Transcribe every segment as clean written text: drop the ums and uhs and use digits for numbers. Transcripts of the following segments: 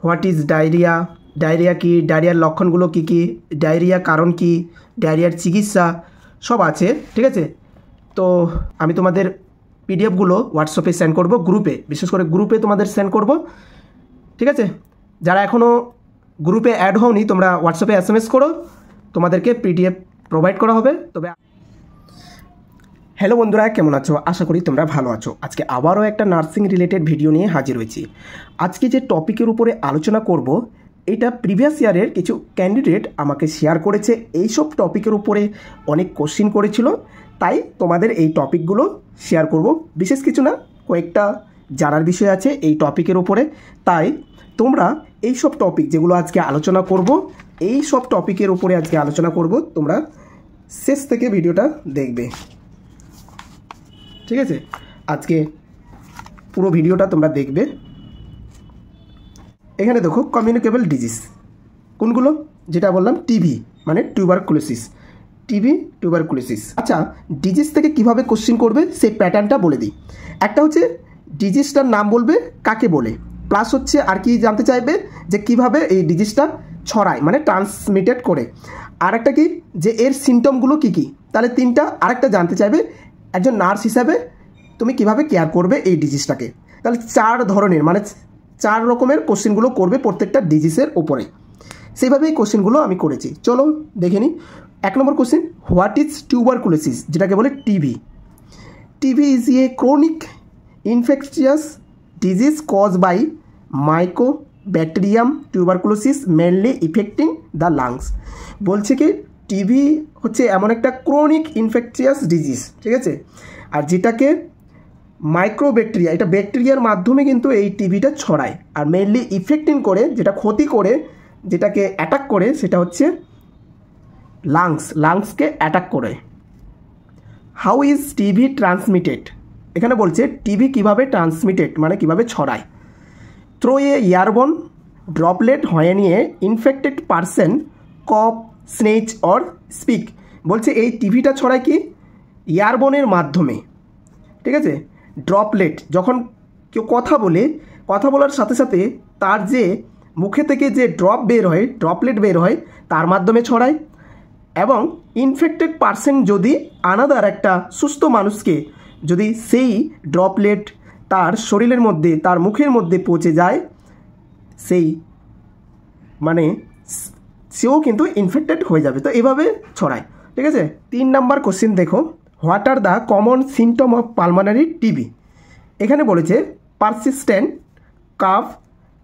What is diarrhoea, diarrhoea কি, ডায়রিয়ার লক্ষণগুলো কী কী, diarrhoea কারণ কি, ডায়রিয়ার চিকিৎসা সব আছে। ঠিক আছে, তো আমি তোমাদের পিডিএফগুলো হোয়াটসঅ্যাপে সেন্ড করব, গ্রুপে, বিশেষ করে গ্রুপে তোমাদের সেন্ড করব। ঠিক আছে, যারা এখনও গ্রুপে অ্যাড হওনি তোমরা হোয়াটসঅ্যাপে এসএমএস করো, তোমাদেরকে পিডিএফ প্রোভাইড করা হবে। তবে হ্যালো বন্ধুরা, কেমন আছো? আশা করি তোমরা ভালো আছো। আজকে আবারও একটা নার্সিং রিলেটেড ভিডিও নিয়ে হাজির হয়েছি। আজকে যে টপিকের উপরে আলোচনা করব, এটা প্রিভিয়াস ইয়ারের কিছু ক্যান্ডিডেট আমাকে শেয়ার করেছে। এইসব টপিকের উপরে অনেক কোশ্চিন করেছিল, তাই তোমাদের এই টপিকগুলো শেয়ার করব। বিশেষ কিছু না, কয়েকটা জানার বিষয় আছে এই টপিকের উপরে, তাই তোমরা এই সব টপিক যেগুলো আজকে আলোচনা করব, এই সব টপিকের উপরে আজকে আলোচনা করব, তোমরা শেষ থেকে ভিডিওটা দেখবে। ঠিক আছে, আজকে পুরো ভিডিওটা তোমরা দেখবে। এখানে দেখো কমিউনিকেবল ডিজিজ কোনগুলো, যেটা বললাম টিবি মানে টিউবারকুলোসিস, টিবি টিউবারকুলোসিস। আচ্ছা, ডিজিজ থেকে কিভাবে কোশ্চিন করবে সেই প্যাটার্নটা বলে দিই। একটা হচ্ছে ডিজিজটার নাম বলবে, কাকে বলে, প্লাস হচ্ছে আর কি জানতে চাইবে যে কিভাবে এই ডিজিজটা ছড়ায় মানে ট্রান্সমিটেড করে। আর একটা কি যে এর সিমটমগুলো কী কী, তাহলে তিনটা। আরেকটা জানতে চাইবে একজন নার্স হিসাবে তুমি কিভাবে কেয়ার করবে এই ডিজিজটাকে। তাহলে চার ধরনের মানে চার রকমের কোশ্চেনগুলো করবে প্রত্যেকটা ডিজিজের ওপরে। সেইভাবেই কোশ্চেনগুলো আমি করেছি, চলো দেখে নিই। 1 নম্বর কোশ্চেন, হোয়াট ইজ টিউবারকুলোসিস, যেটাকে বলে TB. TB is a chronic infectious disease cause by mycobacterium tuberculosis mainly affecting the lungs. বলছে কি টিবি হচ্ছে এমন একটা ক্রনিক ইনফেকশিয়াস ডিজিজ, ঠিক আছে, আর যেটাকে মাইক্রোব্যাকটেরিয়া, এটা ব্যাকটেরিয়ার মাধ্যমে কিন্তু এই টিবিটা ছড়ায়, আর মেনলি ইফেক্টিং করে, যেটা ক্ষতি করে, যেটাকে অ্যাটাক করে, সেটা হচ্ছে লাংসকে অ্যাটাক করে। হাউ ইজ টিবি ট্রান্সমিটেড, এখানে বলছে টিবি কিভাবে ট্রান্সমিটেড মানে কিভাবে ছড়ায়। থ্রো এ এয়ারবোন ড্রপলেট হয়ে নিয়ে infected person cough snatch or speak. বলছে এই টিবিটা ছড়ায় কি এয়ারবোনের মাধ্যমে। ঠিক আছে, ড্রপলেট যখন কেউ কথা বলে, কথা বলার সাথে সাথে তার যে মুখে থেকে যে ড্রপলেট বের হয় তার মাধ্যমে ছড়ায়। এবং ইনফেক্টেড পারসন যদি আনাদার একটা সুস্থ মানুষকে যদি সেই ড্রপলেট তার শরীরের মধ্যে, তার মুখের মধ্যে পৌঁছে যায়, সেই মানে সেও কিন্তু ইনফেক্টেড হয়ে যাবে। তো এভাবে ছড়ায়। ঠিক আছে, 3 নাম্বার কোশ্চেন দেখো, what are the common symptom of pulmonary TB. এখানে বলেছে পারসিস্টেন্ট কাফ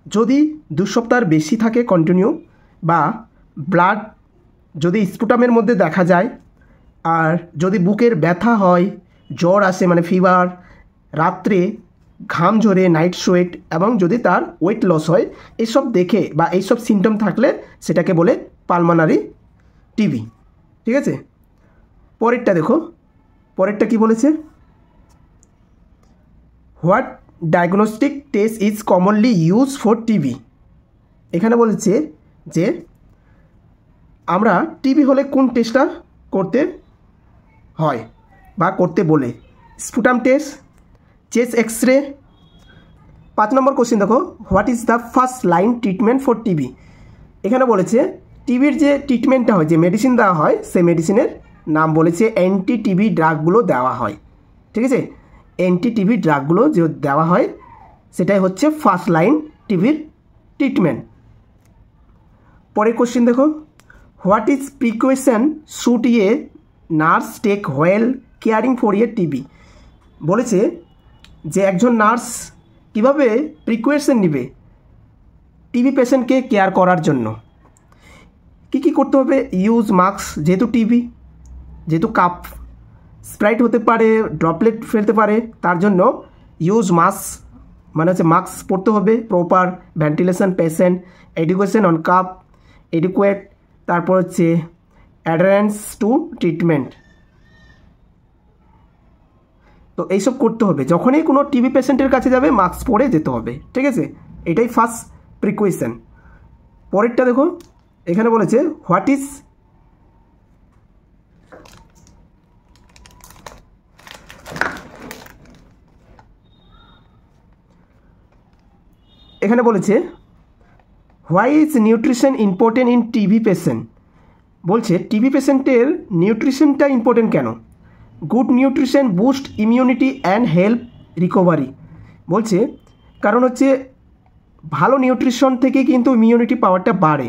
যদি 2 সপ্তাহের বেশি থাকে কন্টিনিউ, বা ব্লাড যদি স্পুটামের মধ্যে দেখা যায়, আর যদি বুকের ব্যথা হয়, জ্বর আসে মানে ফিভার, রাত্রে ঘাম ঝরে নাইট সোয়েট, এবং যদি তার ওয়েট লস হয়, এইসব দেখে বা এইসব সিমটম থাকলে সেটাকে বলে পালমোনারি টিবি। ঠিক আছে, পরেরটা দেখো, পরেরটা কি বলেছে, what diagnostic test is commonly use for TB. এখানে বলেছে যে আমরা টিবি হলে কোন টেস্টটা করতে হয় বা করতে বলে, sputum test, chest X ray. 5 নম্বর কোশ্চেন দেখো, what is the first line treatment for TB. এখানে বলেছে টিবির যে ট্রিটমেন্টটা হয়, যে মেডিসিন দেওয়া হয়, সেই মেডিসিনের নাম বলেছে অ্যান্টি টিবি ড্রাগগুলো দেওয়া হয়। ঠিক আছে, অ্যান্টি টিবি ড্রাগগুলো যে দেওয়া হয় সেটাই হচ্ছে ফার্স্ট লাইন টিবির ট্রিটমেন্ট। পরের কোশ্চেন দেখো, what is precaution should a nurse take while caring for a TB. বলেছে যে একজন নার্স কীভাবে প্রিকশন নেবে টিবি পেশেন্টকে কেয়ার করার জন্য। কি কি করতে হবে, ইউজ মাস্ক, যেহেতু কাপ স্প্রাইট হতে পারে, ড্রপলেট ফেলতে পারে, তার জন্য ইউজ মাস্ক মানে হচ্ছে মাস্ক পরতে হবে, proper ventilation patient, education on cup এডুকুয়েট, তারপর হচ্ছে অ্যাডারেন্স টু ট্রিটমেন্ট। তো এইসব করতে হবে, যখনই কোনো টিবি পেশেন্টের কাছে যাবে মাস্ক পরে যেতে হবে। ঠিক আছে, এটাই ফার্স্ট প্রিকশন। পরেরটা দেখো, এখানে বলেছে হোয়াট ইজ এখানে বলেছে why is nutrition important in TB patient? বলছে টিবি পেশেন্টের নিউট্রিশনটা ইম্পর্টেন্ট কেন? Good nutrition boost immunity and help recovery. বলছে কারণ হচ্ছে ভালো নিউট্রিশন থেকে কিন্তু ইমিউনিটি পাওয়ারটা বাড়ে,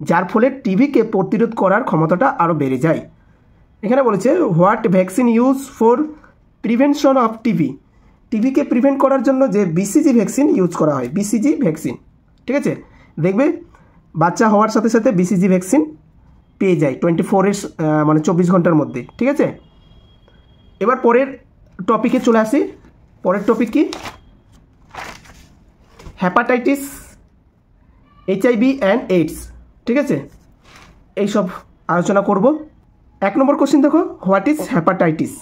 যার ফলে টিবিকে প্রতিরোধ করার ক্ষমতাটা আরও বেড়ে যায়। এখানে বলেছে what vaccine use for prevention of TB? টিবিকে প্রিভেন্ট করার জন্য যে বিসিজি ভ্যাকসিন ইউজ করা হয়, বিসিজি ভ্যাকসিন, ঠিক আছে? দেখবে বাচ্চা হওয়ার সাথে সাথে বিসিজি ভ্যাকসিন পেয়ে যায় 24 ঘন্টার মধ্যে, ঠিক আছে? এবার পরের টপিকে চলে আসি। পরের টপিক কি? হ্যাপাটাইটিস, এইচআইভি অ্যান্ড এইডস, ঠিক আছে? এইসব আলোচনা করব। 1 নম্বর কোশ্চেন দেখো, হোয়াট ইজ হ্যাপাটাইটিস?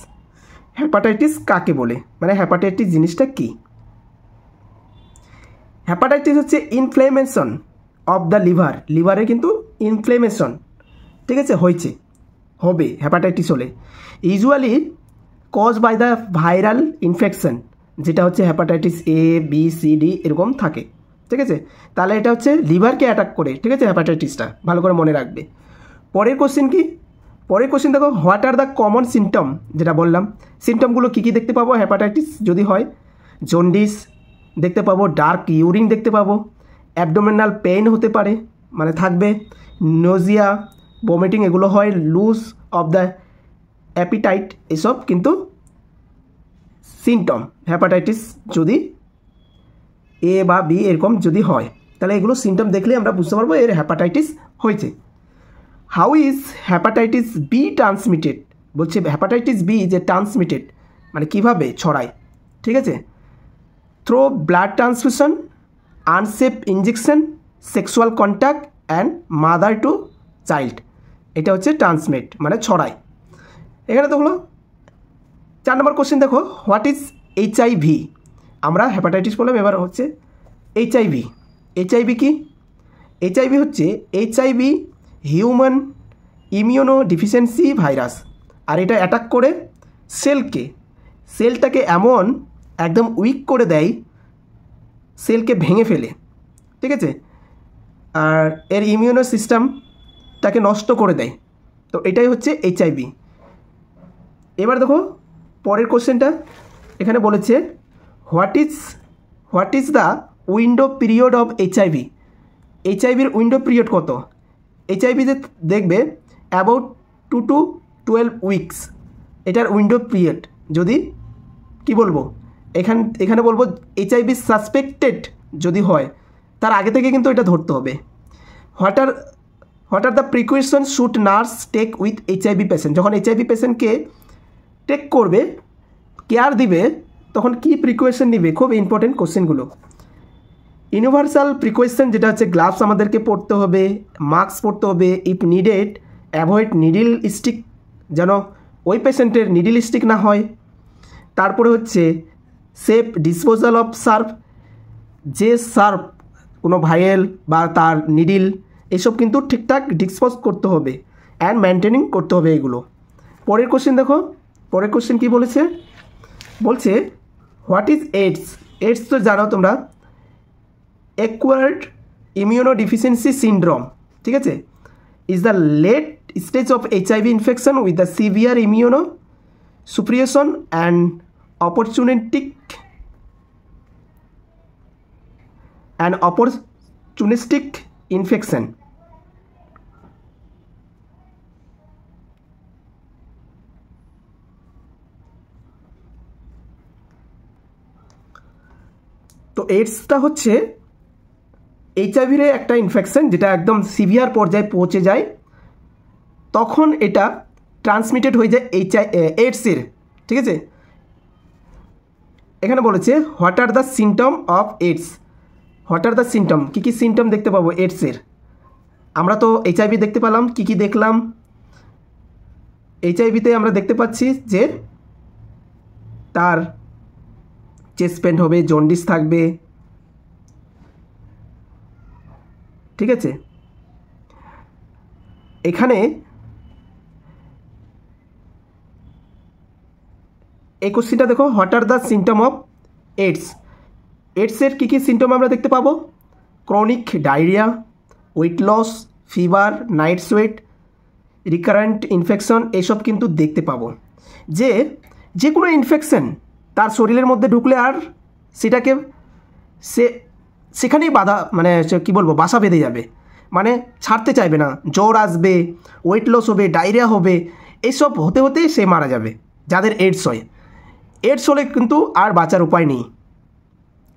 হ্যাপাটাইটিস কাকে বলে, মানে হ্যাপাটাইটিস জিনিসটা কি? হ্যাপাটাইটিস হচ্ছে ইনফ্লেমেশন অফ দ্য লিভার। লিভারে কিন্তু ইনফ্লেমেশন, ঠিক আছে, হবে হ্যাপাটাইটিস হলে। Usually caused by the viral infection, যেটা হচ্ছে hepatitis A B C D এরকম থাকে, ঠিক আছে? তাহলে এটা হচ্ছে লিভারকে অ্যাটাক করে, ঠিক আছে? হেপাটাইটিসটা ভালো করে মনে রাখবে। পরের কোশ্চেন কি? পরের কোশ্চেন দেখো, what are the common symptom? যেটা বললাম, সিমটমগুলো কী কী দেখতে পাবো হেপাটাইটিস যদি হয়? জন্ডিস দেখতে পাবো, ডার্ক ইউরিন দেখতে পাবো, অ্যাবডোমিনাল পেইন হতে পারে, মানে থাকবে, নোজিয়া, ভমিটিং এগুলো হয়, লুজ অফ দ্য অ্যাপিটাইট, এসব কিন্তু সিমটম হ্যাপাটাইটিস যদি এ বা বি এরকম যদি হয়, তাহলে এগুলো সিমটম দেখলে আমরা বুঝতে পারবো এর হ্যাপাটাইটিস হয়েছে। How is hepatitis B transmitted? বলছে হ্যাপাটাইটিস বি যে ট্রান্সমিটেড মানে কিভাবে ছড়ায়, ঠিক আছে? Through blood transfusion, unsafe injection, sexual contact and mother to child, এটা হচ্ছে ট্রান্সমিট মানে ছড়ায়। এখানে তো হলো 4 নম্বর কোশ্চেন দেখো, হোয়াট ইজ এইচআইভি? আমরা হ্যাপাটাইটিস বললাম, এবার হচ্ছে এইচআইভি। এইচআইভি কি? এইচআইভি হচ্ছে HIV human immuno deficiency virus. আর এটা অ্যাটাক করে সেলটাকে এমন একদম উইক করে দেয়, সেলকে ভেঙে ফেলে, ঠিক আছে? আর এর ইমিউনো সিস্টেমটাকে নষ্ট করে দেয়। তো এটাই হচ্ছে এইচআইভি। এবার দেখো পরের কোশ্চেনটা, এখানে বলেছে what is the window period of HIV? এইচআইভির উইন্ডো পিরিয়ড কত? এইচআইভিতে দেখবে অ্যাবাউট 2 to 12 উইকস এটার উইন্ডো পিরিয়ড। যদি কি বলবো এখানে বলবো এইচআইভি সাসপেক্টেড যদি হয়, তার আগে থেকে কিন্তু এটা ধরতে হবে। What are the precaution should nurse take with HIV patient? যখন এইচআইভি পেশেন্টকে টেক করবে, কেয়ার দিবে, তখন কি প্রিকশন নিবে? খুব ইম্পর্টেন্ট কোশ্চেনগুলো। ইউনিভার্সাল প্রিকশন যেটা হচ্ছে গ্লাভস আমাদেরকে পরতে হবে, মাস্ক পরতে হবে, if needed avoid needle stick, যেন ওই পেশেন্টের নিডিল স্টিক না হয়। তারপরে হচ্ছে সেফ ডিসপোজাল অফ সার্ভ, যে সার্ভ কোনো ভাইয়েল বা তার নিডিল এসব কিন্তু ঠিকঠাক ডিসপোজ করতে হবে অ্যান্ড মেনটেনিং করতে হবে এগুলো। পরের কোশ্চেন দেখো, পরের কোশ্চেন কি বলেছে? বলছে হোয়াট ইজ এইডস? এইডস তো জানো তোমরা, অ্যাকোয়ার্ড ইমিউনো ডিফিসিয়েন্সি সিন্ড্রোম, ঠিক আছে? Is the late stage of HIV infection with the severe immuno suppression and opportunistic infection. তো এইডসটা হচ্ছে এইচআইভির একটা ইনফেকশন যেটা একদম সিভিয়ার পর্যায়ে পৌঁছে যায়, তখন এটা ট্রান্সমিটেড হয়ে যায় এইডসের, ঠিক আছে? এখানে বলেছে what are the symptom of AIDS? What are the symptom, কী কী সিমটম দেখতে পাবো এইডসের? আমরা তো এইচআইভি দেখতে পেলাম, কী কী দেখলাম? এইচআইভিতে আমরা দেখতে পাচ্ছি যে তার চেস্ট পেন হবে, জন্ডিস থাকবে, ঠিক আছে? এখানে এই কোশ্চেনটা দেখো, what are the symptom of AIDS? এইডসের কী কী সিমটম আমরা দেখতে পাবো? Chronic diarrhoea, weight loss, fever, night sweat, recurrent infection এইসব কিন্তু দেখতে পাবো। যে কোনো ইনফেকশন তার শরীরের মধ্যে ঢুকলে আর সেটাকে সেখানেই বাধা মানে কী বলবো বাসা বেঁধে যাবে, মানে ছাড়তে চাইবে না, জ্বর আসবে, ওয়েট লস হবে, ডায়রিয়া হবে, এইসব হতে হতে সে মারা যাবে। যাদের এইডস হয়, এইডস হলে কিন্তু আর বাঁচার উপায় নেই,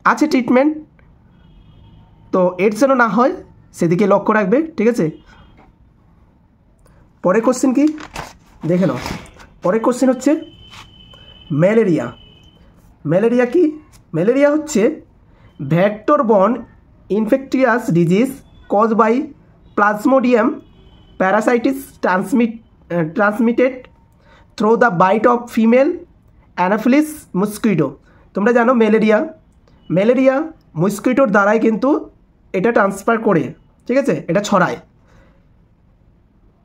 আছে ট্রিটমেন্ট, তো এইডস যেন না হয় সেদিকে লক্ষ্য রাখবে, ঠিক আছে। পরের কোশ্চেন কি দেখে নাও। পরের কোশ্চেন হচ্ছে ম্যালেরিয়া। ম্যালেরিয়া কি? ম্যালেরিয়া হচ্ছে vector borne infectious disease cause by plasmodium parasites transmitted through the bite of female anopheles mosquito. তোমরা জানো ম্যালেরিয়া মস্কিটোর দ্বারাই কিন্তু এটা ট্রান্সফার করে, ঠিক আছে, এটা ছড়ায়।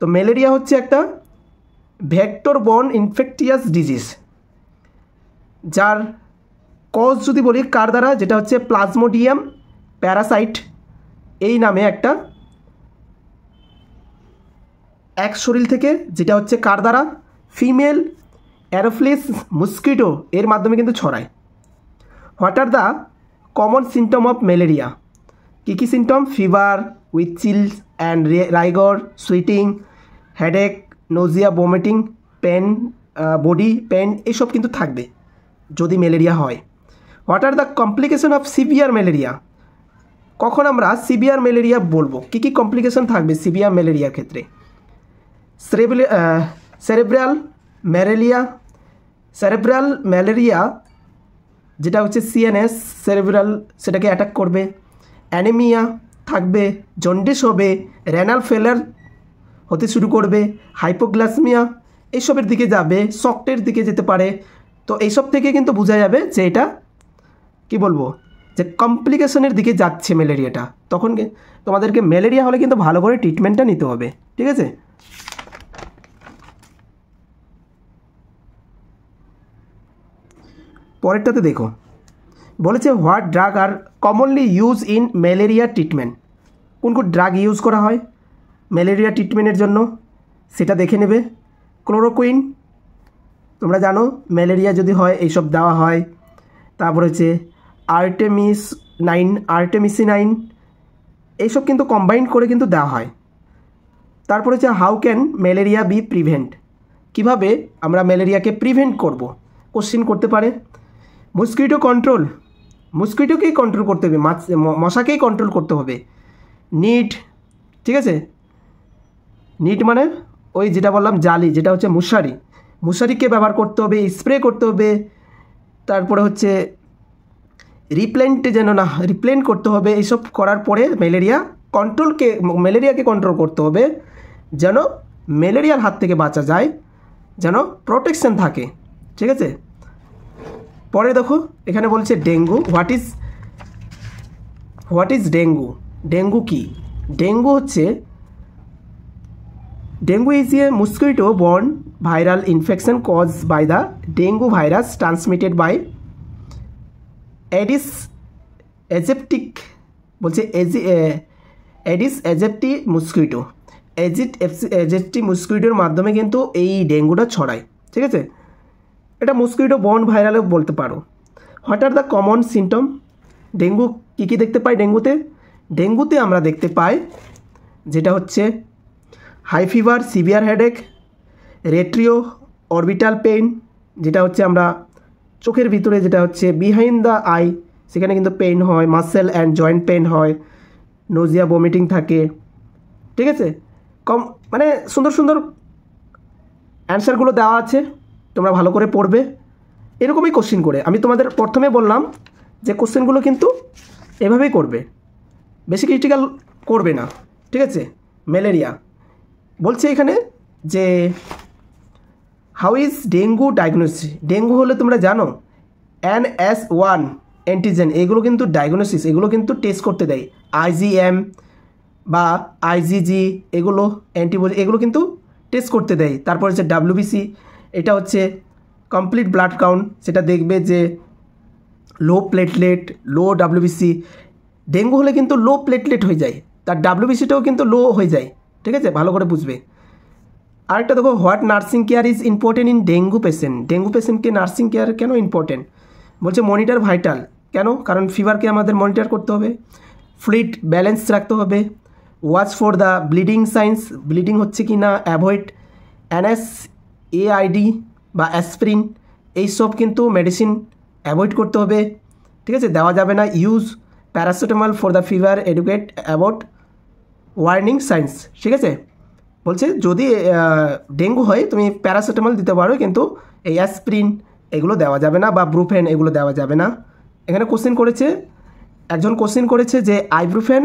তো ম্যালেরিয়া হচ্ছে একটা ভেক্টর বর্ন ইনফেকটিয়াস ডিজিজ, যার কজ যদি বলি কার দ্বারা, যেটা হচ্ছে প্লাজমোডিয়াম প্যারাসাইট এই নামে একটা এক শরীর থেকে, যেটা হচ্ছে কার দ্বারা, ফিমেল অ্যানোফিলিস মস্কিটো এর মাধ্যমে কিন্তু ছড়ায়। What are the common symptom of malaria? কী কী symptom? Fever with chills and rigor, sweating, headache, nausea, vomiting, pain, body pain এইসব কিন্তু থাকবে যদি ম্যালেরিয়া হয়। What are the complication of severe malaria? কখন আমরা সিভিয়ার ম্যালেরিয়া বলবো? কী কী কমপ্লিকেশন থাকবে সিভিয়ার ম্যালেরিয়ার ক্ষেত্রে? সেরেব্রাল ম্যালেরিয়া যেটা হচ্ছে সিএনএস সেরেব্রাল, সেটাকে অ্যাটাক করবে। অ্যানিমিয়া থাকবে, জন্ডিস হবে, রেনাল ফেলার হতে শুরু করবে, হাইপোগ্লাসমিয়া এইসবের দিকে যাবে, শক্টের দিকে যেতে পারে। তো এইসব থেকে কিন্তু বোঝা যাবে যে এটা কি বলবো, যে কমপ্লিকেশনের দিকে যাচ্ছে ম্যালেরিয়াটা। তখন তোমাদেরকে ম্যালেরিয়া হলে কিন্তু ভালো করে ট্রিটমেন্টটা নিতে হবে, ঠিক আছে। পরেরটাতে দেখো, বলেছে what drug are commonly use in malaria treatment? কোন কোন ড্রাগ ইউজ করা হয় ম্যালেরিয়া ট্রিটমেন্টের জন্য সেটা দেখে নেবে। ক্লোরোকুইন, তোমরা জানো ম্যালেরিয়া যদি হয় এইসব দেওয়া হয়। তারপর হচ্ছে আর্টেমিসিনাইন এইসব কিন্তু কম্বাইন করে কিন্তু দেওয়া হয়। তারপর হচ্ছে how can malaria be prevent? কীভাবে আমরা ম্যালেরিয়াকে প্রিভেন্ট করব, কোশ্চিন করতে পারে। মস্কিটো কন্ট্রোল, মস্কিটোকেই কন্ট্রোল করতে হবে, মশাকেই কন্ট্রোল করতে হবে। নিট, ঠিক আছে, নিট মানে ওই যেটা বললাম জালি, যেটা হচ্ছে মশারিকে ব্যবহার করতে হবে, স্প্রে করতে হবে। তারপরে হচ্ছে রিপ্লেন্ট করতে হবে। এইসব করার পরে ম্যালেরিয়াকে কন্ট্রোল করতে হবে, যেন ম্যালেরিয়ার হাত থেকে বাঁচা যায়, যেন প্রোটেকশন থাকে, ঠিক আছে। পরে দেখো এখানে বলছে dengue. What is dengue? Dengue কি? Dengue is a mosquito borne viral infection caused by the dengue virus transmitted by Aedes aegypti mosquito। aegypti মস্কিটোর মাধ্যমে কিন্তু এই ডেঙ্গুটা ছড়ায়, ঠিক আছে। এটা মস্কিটো বর্ন ভাইরালও বলতে পারো। What are the common symptom? ডেঙ্গু কী কী দেখতে পাই ডেঙ্গুতে আমরা দেখতে পাই যেটা হচ্ছে high fever, severe headache, retro orbital pain, যেটা হচ্ছে আমরা চোখের ভিতরে, যেটা হচ্ছে বিহাইন্ড দ্য আই, সেখানে কিন্তু পেইন হয়, মাসেল অ্যান্ড জয়েন্ট পেইন হয়, নোজিয়া ভমিটিং থাকে, ঠিক আছে। মানে সুন্দর সুন্দর অ্যান্সারগুলো দেওয়া আছে, তোমরা ভালো করে পড়বে। এরকমই কোশ্চেন করে আমি তোমাদের প্রথমে বললাম যে কোশ্চেনগুলো কিন্তু এভাবেই করবে, বেশি ক্রিটিক্যাল করবে না, ঠিক আছে। ম্যালেরিয়া বলছে এখানে যে how is dengue diagnosis? Dengue হলে তোমরা জানো NS1 অ্যান্টিজেন, এগুলো কিন্তু ডায়াগনোসিস, এগুলো কিন্তু টেস্ট করতে দেয়। IgM বা IgG এগুলো অ্যান্টিবডি, এগুলো কিন্তু টেস্ট করতে দেয়। তারপর হচ্ছে WBC, এটা হচ্ছে কমপ্লিট ব্লাড কাউন্ট, সেটা দেখবে যে লো প্লেটলেট, লো WBC। ডেঙ্গু হলে কিন্তু লো প্লেটলেট হয়ে যায়, তার ডাব্লিউবিসিটাও কিন্তু লো হয়ে যায়, ঠিক আছে, ভালো করে বুঝবে। আরেকটা দেখো, what nursing care is important in dengue patient. Dengue পেশেন্টকে নার্সিং কেয়ার কেন ইম্পর্টেন্ট? বলছে মনিটর ভাইটাল। কেন? কারণ ফিভারকে আমাদের মনিটর করতে হবে, ফ্লুইড ব্যালেন্স রাখতে হবে, watch for the bleeding science, bleeding হচ্ছে কি না, অ্যাভয়েড NSAID বা অ্যাসপ্রিন, এইসব কিন্তু মেডিসিন অ্যাভয়েড করতে হবে, ঠিক আছে, দেওয়া যাবে না। Use paracetamol for the fever, educate about warning science, ঠিক আছে। বলছে যদি ডেঙ্গু হয় তুমি প্যারাসিটামল দিতে পারো, কিন্তু এই অ্যাসপ্রিন এগুলো দেওয়া যাবে না, বা ব্রুফেন এগুলো দেওয়া যাবে না। এখানে কোশ্চেন করেছে, একজন কোশ্চেন করেছে যে আইব্রুফেন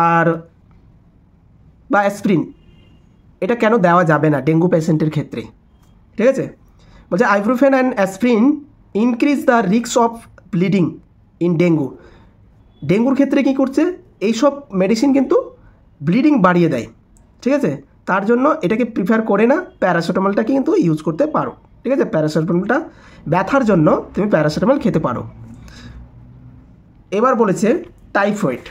আর বা অ্যাসপ্রিন এটা কেন দেওয়া যাবে না ডেঙ্গু পেশেন্টের ক্ষেত্রে, ঠিক আছে। বলছে ibuprofen and aspirin increase the risk of bleeding in dengue. ডেঙ্গুর ক্ষেত্রে কী করছে, এইসব মেডিসিন কিন্তু ব্লিডিং বাড়িয়ে দেয়, ঠিক আছে, তার জন্য এটাকে প্রিফার করে না। প্যারাসিটামলটাকে কিন্তু ইউজ করতে পারো, ঠিক আছে, প্যারাসিটামলটা ব্যথার জন্য তুমি প্যারাসিটামল খেতে পারো। এবার বলেছে টাইফয়েড,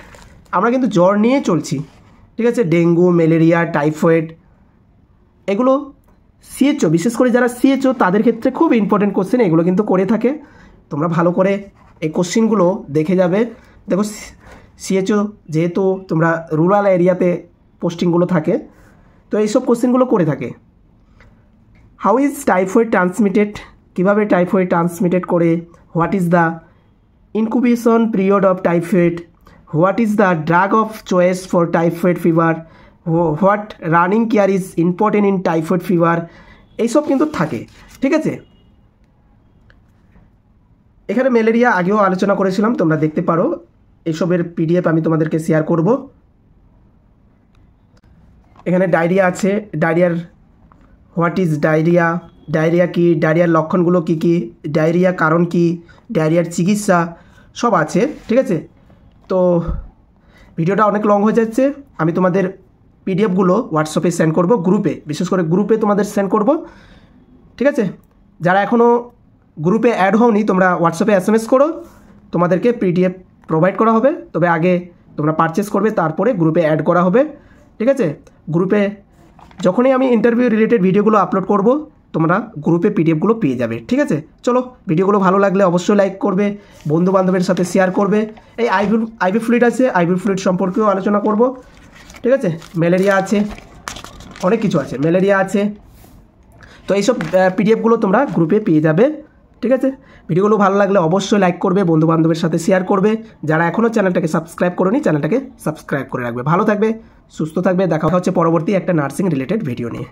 আমরা কিন্তু জ্বর নিয়ে চলছি, ঠিক আছে, ডেঙ্গু, ম্যালেরিয়া, টাইফয়েড এগুলো CHO, বিশেষ করে যারা CHO তাদের ক্ষেত্রে খুব ইম্পর্টেন্ট কোশ্চেন, এগুলো কিন্তু করে থাকে। তোমরা ভালো করে এই কোশ্চেনগুলো দেখে যাবে। দেখো CHO যেহেতু তোমরা রুরাল এরিয়াতে পোস্টিংগুলো থাকে, তো এইসব কোশ্চেনগুলো করে থাকে। হাউ ইজ টাইফয়েড ট্রান্সমিটেড, কীভাবে টাইফয়েড ট্রান্সমিটেড করে, what is the ইনকুবেশন period of typhoid, what is the drug of choice for typhoid fever, what running care is important in typhoid fever, এইসব কিন্তু থাকে, ঠিক আছে। এখানে ম্যালেরিয়া আগেও আলোচনা করেছিলাম, তোমরা দেখতে পারো, এইসবের PDF আমি তোমাদেরকে শেয়ার করব। এখানে ডায়রিয়া আছে, ডায়রিয়ার হোয়াট ইজ ডায়রিয়া, ডায়রিয়া কি, ডায়রিয়ার লক্ষণগুলো কি কি, ডায়রিয়া কারণ কি, ডায়রিয়ার চিকিৎসা সব আছে, ঠিক আছে। তো ভিডিওটা অনেক লং হয়ে যাচ্ছে, আমি তোমাদের PDFগুলো হোয়াটসঅ্যাপে সেন্ড করব, গ্রুপে, বিশেষ করে গ্রুপে তোমাদের সেন্ড করব, ঠিক আছে। যারা এখনও গ্রুপে অ্যাড হওনি তোমরা হোয়াটসঅ্যাপে SMS করো, তোমাদেরকে PDF প্রোভাইড করা হবে, তবে আগে তোমরা পারচেস করবে, তারপরে গ্রুপে অ্যাড করা হবে, ঠিক আছে। গ্রুপে যখনই আমি ইন্টারভিউ রিলেটেড ভিডিওগুলো আপলোড করব, তোমরা গ্রুপে PDFগুলো পেয়ে যাবে, ঠিক আছে। চলো, ভিডিওগুলো ভালো লাগলে অবশ্যই লাইক করবে, বন্ধু বান্ধবের সাথে শেয়ার করবে। এই আইভি ফ্লুইড আছে, আইভি ফ্লুইড সম্পর্কেও আলোচনা করব, ঠিক আছে। ম্যালেরিয়া আছে, অনেক কিছু আছে, ম্যালেরিয়া আছে, তো এইসব PDFগুলো তোমরা গ্রুপে পেয়ে যাবে, ঠিক আছে। ভিডিওগুলো ভালো লাগলে অবশ্যই লাইক করবে, বন্ধু বান্ধবের সাথে শেয়ার করবে। যারা এখনও চ্যানেলটাকে সাবস্ক্রাইব করোনি, চ্যানেলটাকে সাবস্ক্রাইব করে রাখবে। ভালো থাকবে, সুস্থ থাকবে, দেখা হচ্ছে পরবর্তী একটা নার্সিং রিলেটেড ভিডিও নিয়ে।